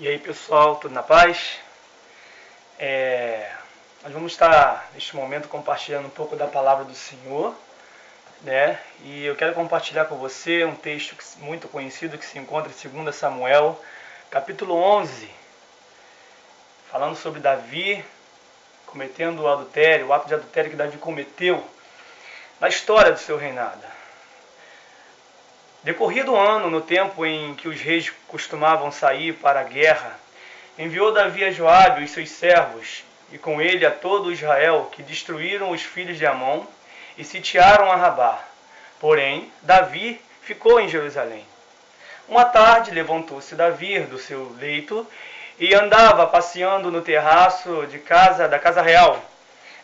E aí pessoal, tudo na paz? Nós vamos estar neste momento compartilhando um pouco da palavra do Senhor, né? E eu quero compartilhar com você um texto muito conhecido que se encontra em 2 Samuel, capítulo 11, falando sobre Davi cometendo o adultério, o ato de adultério que Davi cometeu na história do seu reinado. Decorrido o ano, no tempo em que os reis costumavam sair para a guerra, enviou Davi a Joabe e os seus servos, e com ele a todo Israel, que destruíram os filhos de Amon e sitiaram a Rabá. Porém, Davi ficou em Jerusalém. Uma tarde levantou-se Davi do seu leito e andava passeando no terraço da casa real.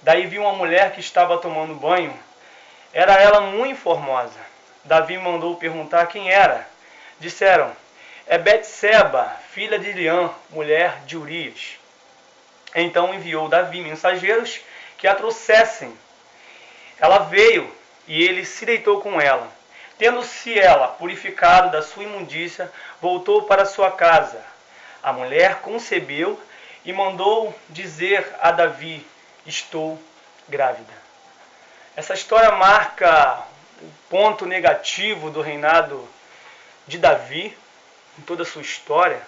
Daí viu uma mulher que estava tomando banho. Era ela muito formosa. Davi mandou perguntar quem era. Disseram: é Betseba, filha de Eliã, mulher de Urias. Então enviou Davi mensageiros que a trouxessem. Ela veio e ele se deitou com ela. Tendo-se ela purificado da sua imundícia, voltou para sua casa. A mulher concebeu e mandou dizer a Davi: estou grávida. Essa história marca o ponto negativo do reinado de Davi, em toda a sua história.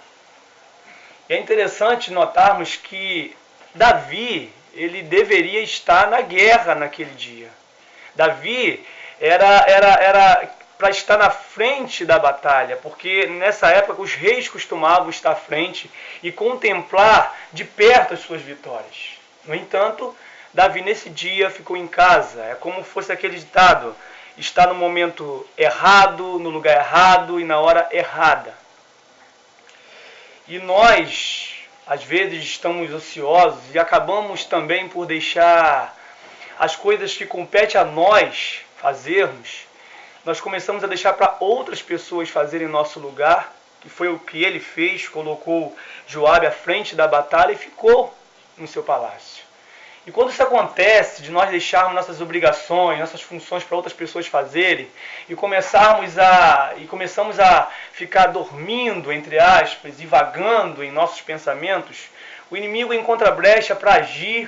E é interessante notarmos que Davi, ele deveria estar na guerra naquele dia. Davi era para estar na frente da batalha, porque nessa época os reis costumavam estar à frente e contemplar de perto as suas vitórias. No entanto, Davi nesse dia ficou em casa. É como fosse aquele ditado: está no momento errado, no lugar errado e na hora errada. E nós, às vezes, estamos ociosos e acabamos também por deixar as coisas que competem a nós fazermos. Nós começamos a deixar para outras pessoas fazerem em nosso lugar, que foi o que ele fez, colocou Joabe à frente da batalha e ficou no seu palácio. E quando isso acontece, de nós deixarmos nossas obrigações, nossas funções para outras pessoas fazerem, e começamos a ficar dormindo, entre aspas, e vagando em nossos pensamentos, o inimigo encontra brecha para agir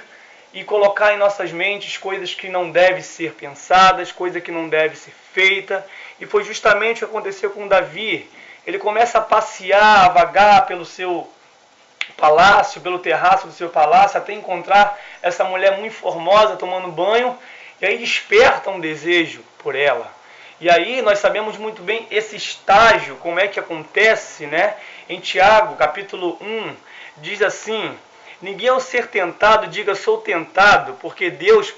e colocar em nossas mentes coisas que não devem ser pensadas, coisas que não devem ser feitas. E foi justamente o que aconteceu com Davi. Ele começa a passear, a vagar pelo seu palácio, pelo terraço do seu palácio, até encontrar essa mulher muito formosa tomando banho, e aí desperta um desejo por ela. E aí nós sabemos muito bem esse estágio, como é que acontece, né? Em Tiago, capítulo 1, diz assim: ninguém ao ser tentado diga sou tentado, porque Deus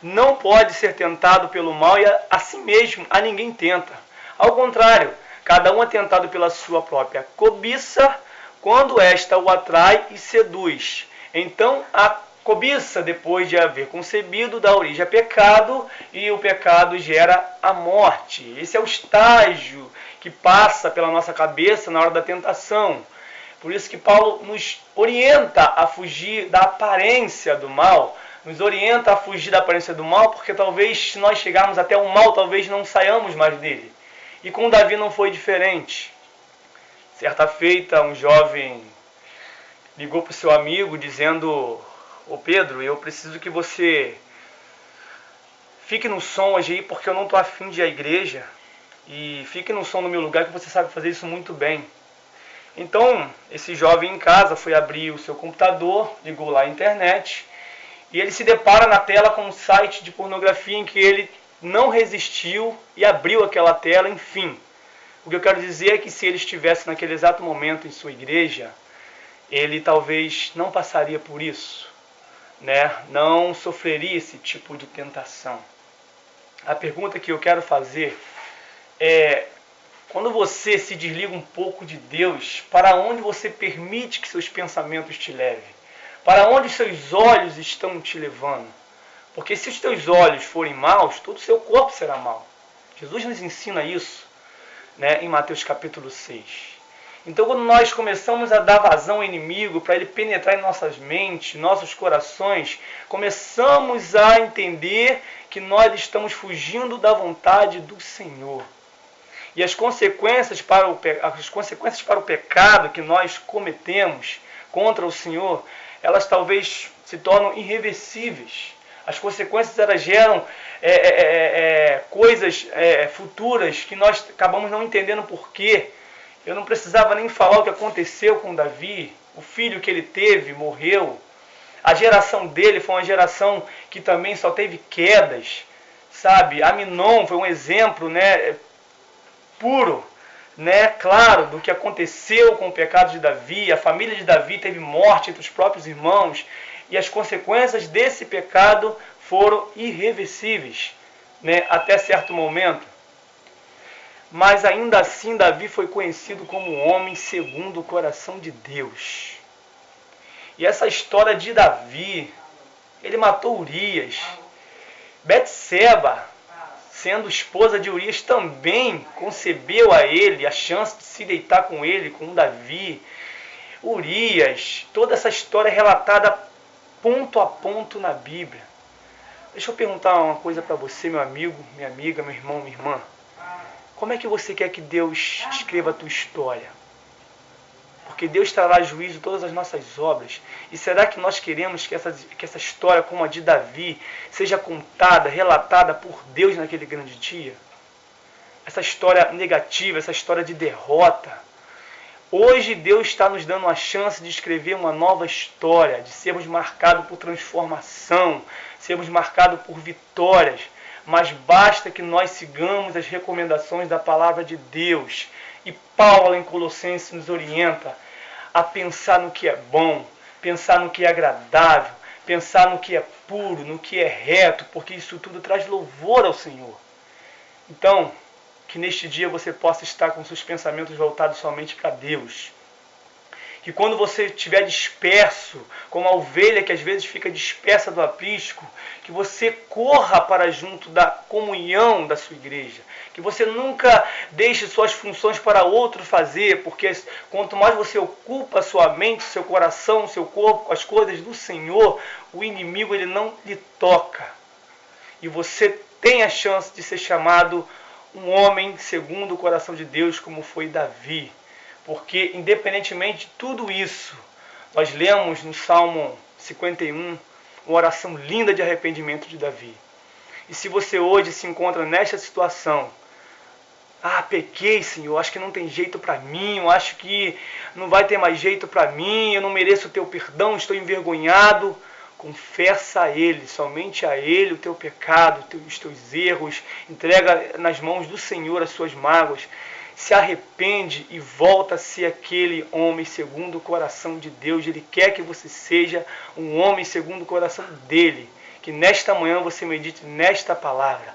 não pode ser tentado pelo mal e a si mesmo a ninguém tenta. Ao contrário, cada um é tentado pela sua própria cobiça, quando esta o atrai e seduz. Então a cobiça, depois de haver concebido, dá origem a pecado, e o pecado gera a morte. Esse é o estágio que passa pela nossa cabeça na hora da tentação. Por isso que Paulo nos orienta a fugir da aparência do mal, nos orienta a fugir da aparência do mal, porque talvez se nós chegarmos até o mal, talvez não saiamos mais dele. E com Davi não foi diferente. Certa feita, um jovem ligou para o seu amigo dizendo: ô Pedro, eu preciso que você fique no som hoje aí, porque eu não estou afim de ir à igreja, e fique no som no meu lugar, que você sabe fazer isso muito bem. Então, esse jovem em casa foi abrir o seu computador, ligou lá a internet, e ele se depara na tela com um site de pornografia em que ele não resistiu e abriu aquela tela, enfim. O que eu quero dizer é que se ele estivesse naquele exato momento em sua igreja, ele talvez não passaria por isso, né? Não sofreria esse tipo de tentação. A pergunta que eu quero fazer é: quando você se desliga um pouco de Deus, para onde você permite que seus pensamentos te levem? Para onde os seus olhos estão te levando? Porque se os teus olhos forem maus, todo o seu corpo será mau. Jesus nos ensina isso, né, em Mateus capítulo 6. Então, quando nós começamos a dar vazão ao inimigo para ele penetrar em nossas mentes, nossos corações, começamos a entender que nós estamos fugindo da vontade do Senhor. E as consequências para o pecado que nós cometemos contra o Senhor, elas talvez se tornam irreversíveis. As consequências elas geram coisas futuras que nós acabamos não entendendo por quê. Eu não precisava nem falar o que aconteceu com Davi. O filho que ele teve morreu. A geração dele foi uma geração que também só teve quedas, sabe? Aminon foi um exemplo, né, puro, né, claro, do que aconteceu com o pecado de Davi. A família de Davi teve morte entre os próprios irmãos e as consequências desse pecado foram irreversíveis, né, até certo momento. Mas ainda assim Davi foi conhecido como um homem segundo o coração de Deus. E essa história de Davi, ele matou Urias. Betseba, sendo esposa de Urias, também concebeu a ele a chance de se deitar com ele, com Davi. Urias, toda essa história é relatada ponto a ponto na Bíblia. Deixa eu perguntar uma coisa para você, meu amigo, minha amiga, meu irmão, minha irmã. Como é que você quer que Deus escreva a tua história? Porque Deus trará a juízo todas as nossas obras. E será que nós queremos que essa história, como a de Davi, seja contada, relatada por Deus naquele grande dia? Essa história negativa, essa história de derrota. Hoje Deus está nos dando a chance de escrever uma nova história, de sermos marcados por transformação, sermos marcados por vitórias. Mas basta que nós sigamos as recomendações da palavra de Deus. E Paulo em Colossenses nos orienta a pensar no que é bom, pensar no que é agradável, pensar no que é puro, no que é reto, porque isso tudo traz louvor ao Senhor. Então, que neste dia você possa estar com seus pensamentos voltados somente para Deus. Que quando você estiver disperso, como a ovelha que às vezes fica dispersa do aprisco, que você corra para junto da comunhão da sua igreja. Que você nunca deixe suas funções para outro fazer, porque quanto mais você ocupa a sua mente, seu coração, seu corpo com as coisas do Senhor, o inimigo ele não lhe toca. E você tem a chance de ser chamado um homem segundo o coração de Deus, como foi Davi. Porque, independentemente de tudo isso, nós lemos no Salmo 51 uma oração linda de arrependimento de Davi. E se você hoje se encontra nesta situação, pequei, Senhor, acho que não tem jeito para mim, eu acho que não vai ter mais jeito para mim, eu não mereço o teu perdão, estou envergonhado. Confessa a Ele, somente a Ele, o teu pecado, os teus erros, entrega nas mãos do Senhor as suas mágoas. Se arrepende e volta a ser aquele homem segundo o coração de Deus. Ele quer que você seja um homem segundo o coração dele. Que nesta manhã você medite nesta palavra.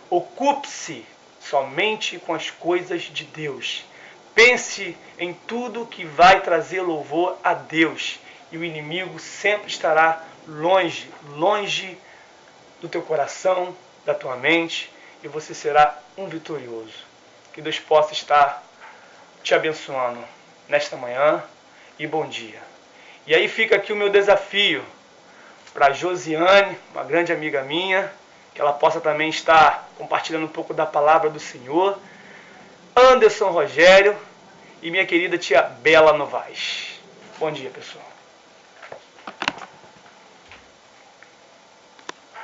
Ocupe-se somente com as coisas de Deus. Pense em tudo que vai trazer louvor a Deus. E o inimigo sempre estará longe, longe do teu coração, da tua mente. E você será um vitorioso. Que Deus possa estar te abençoando nesta manhã e bom dia. E aí fica aqui o meu desafio para Josiane, uma grande amiga minha, que ela possa também estar compartilhando um pouco da palavra do Senhor. Anderson Rogério e minha querida tia Bela Novaes. Bom dia, pessoal.